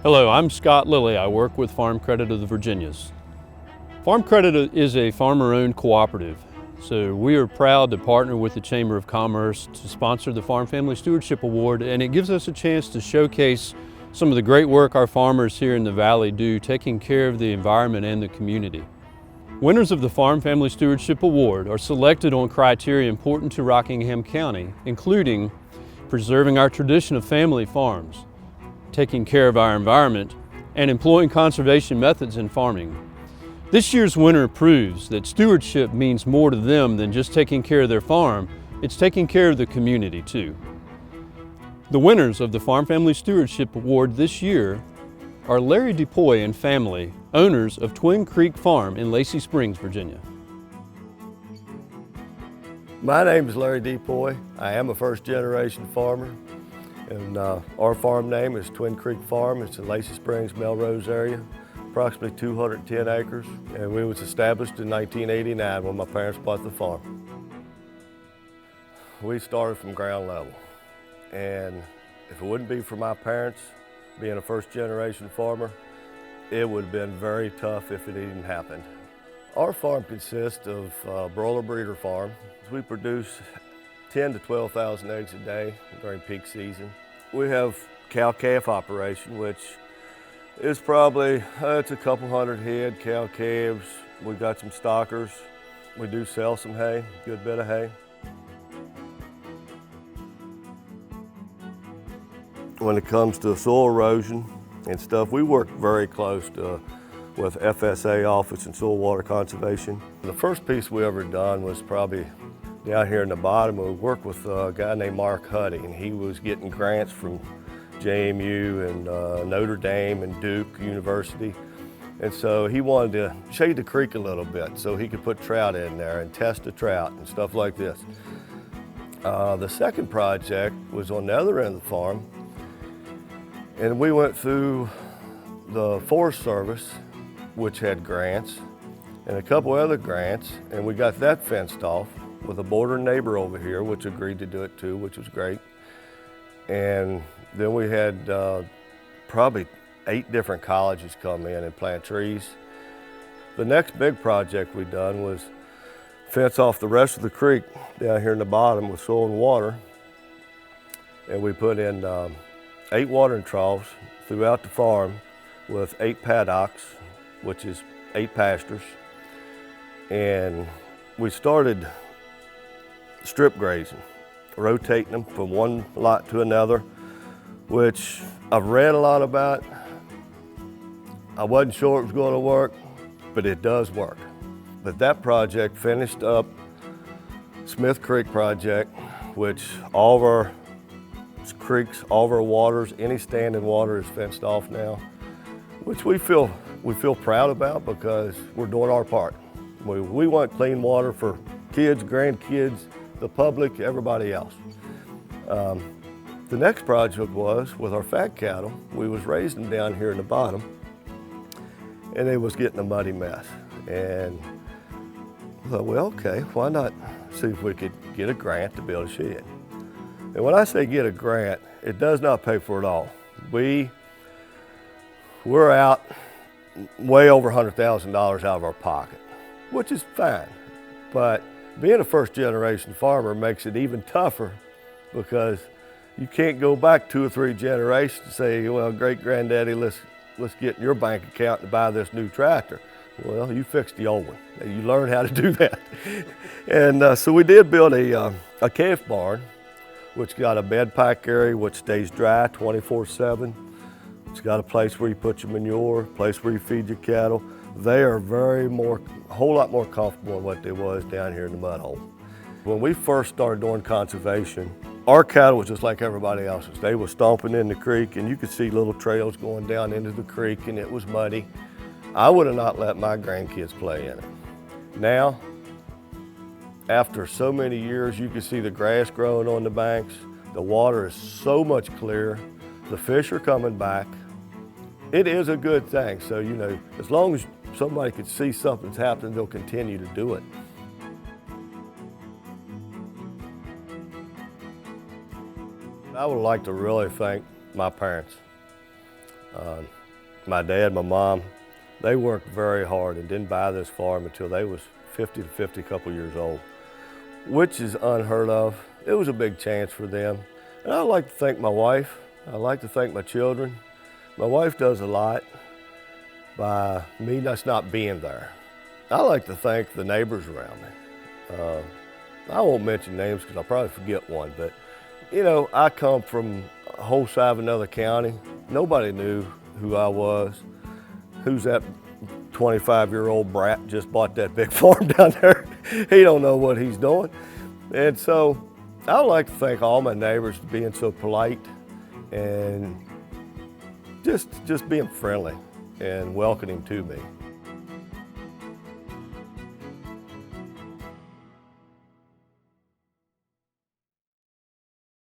Hello, I'm Scott Lilly. I work with Farm Credit of the Virginias. Farm Credit is a farmer-owned cooperative, so we are proud to partner with the Chamber of Commerce to sponsor the Farm Family Stewardship Award, and it gives us a chance to showcase some of the great work our farmers here in the Valley do taking care of the environment and the community. Winners of the Farm Family Stewardship Award are selected on criteria important to Rockingham County, including preserving our tradition of family farms, taking care of our environment, and employing conservation methods in farming. This year's winner proves that stewardship means more to them than just taking care of their farm, it's taking care of the community too. The winners of the Farm Family Stewardship Award this year are Larry Depoy and family, owners of Twin Creek Farm in Lacey Springs, Virginia. My name is Larry Depoy. I am a first-generation farmer, and our farm name is Twin Creek Farm. It's in Lacey Springs, Melrose area, approximately 210 acres, and we was established in 1989 when my parents bought the farm. We started from ground level, and if it wouldn't be for my parents being a first-generation farmer, it would have been very tough if it even happened. Our farm consists of a broiler breeder farm. We produce 10 to 12,000 eggs a day during peak season. We have cow-calf operation, which is probably, it's a couple hundred head cow-calves. We've got some stockers. We do sell some hay, a good bit of hay. When it comes to soil erosion and stuff, we work very close with FSA Office and Soil Water Conservation. The first piece we ever done was probably down here in the bottom. We worked with a guy named Mark Huddy, and he was getting grants from JMU and Notre Dame and Duke University. And so he wanted to shade the creek a little bit so he could put trout in there and test the trout and stuff like this. The second project was on the other end of the farm, and we went through the Forest Service, which had grants, and a couple other grants, and we got that fenced off with a border neighbor over here, which agreed to do it too, which was great. And then we had probably 8 different colleges come in and plant trees. The next big project we done was fence off the rest of the creek down here in the bottom with soil and water. And we put in 8 watering troughs throughout the farm with 8 paddocks, which is 8 pastures. And we started strip grazing, rotating them from one lot to another, which I've read a lot about. I wasn't sure it was going to work, but it does work. But that project finished up Smith Creek project, which all of our creeks, all of our waters, any standing water is fenced off now, which we feel proud about because we're doing our part. We want clean water for kids, grandkids, the public, everybody else. The next project was with our fat cattle. We was raising them down here in the bottom, and they was getting a muddy mess. And I thought, well, okay, why not see if we could get a grant to build a shed? And when I say get a grant, it does not pay for it all. We're out way over $100,000 out of our pocket, which is fine. But being a first-generation farmer makes it even tougher because you can't go back 2 or 3 generations and say, well, great-granddaddy, let's get in your bank account to buy this new tractor. Well, you fixed the old one. You learned how to do that. And so we did build a calf barn, which got a bed pack area which stays dry 24/7. It's got a place where you put your manure, a place where you feed your cattle. They are a whole lot more comfortable than what they was down here in the mud hole. When we first started doing conservation, our cattle was just like everybody else's. They were stomping in the creek, and you could see little trails going down into the creek, and it was muddy. I would have not let my grandkids play in it. Now, after so many years, you can see the grass growing on the banks. The water is so much clearer. The fish are coming back. It is a good thing. So, you know, as long as somebody can see something's happening, they'll continue to do it. I would like to really thank my parents. My dad, my mom, they worked very hard and didn't buy this farm until they was 50 to 50 couple years old, which is unheard of. It was a big chance for them. And I'd like to thank my wife. I'd like to thank my children. My wife does a lot by me just not being there. I like to thank the neighbors around me. I won't mention names because I'll probably forget one, but you know, I come from a whole side of another county. Nobody knew who I was. Who's that 25-year-old brat just bought that big farm down there? He don't know what he's doing. And so I would like to thank all my neighbors for being so polite and just being friendly and welcoming to me.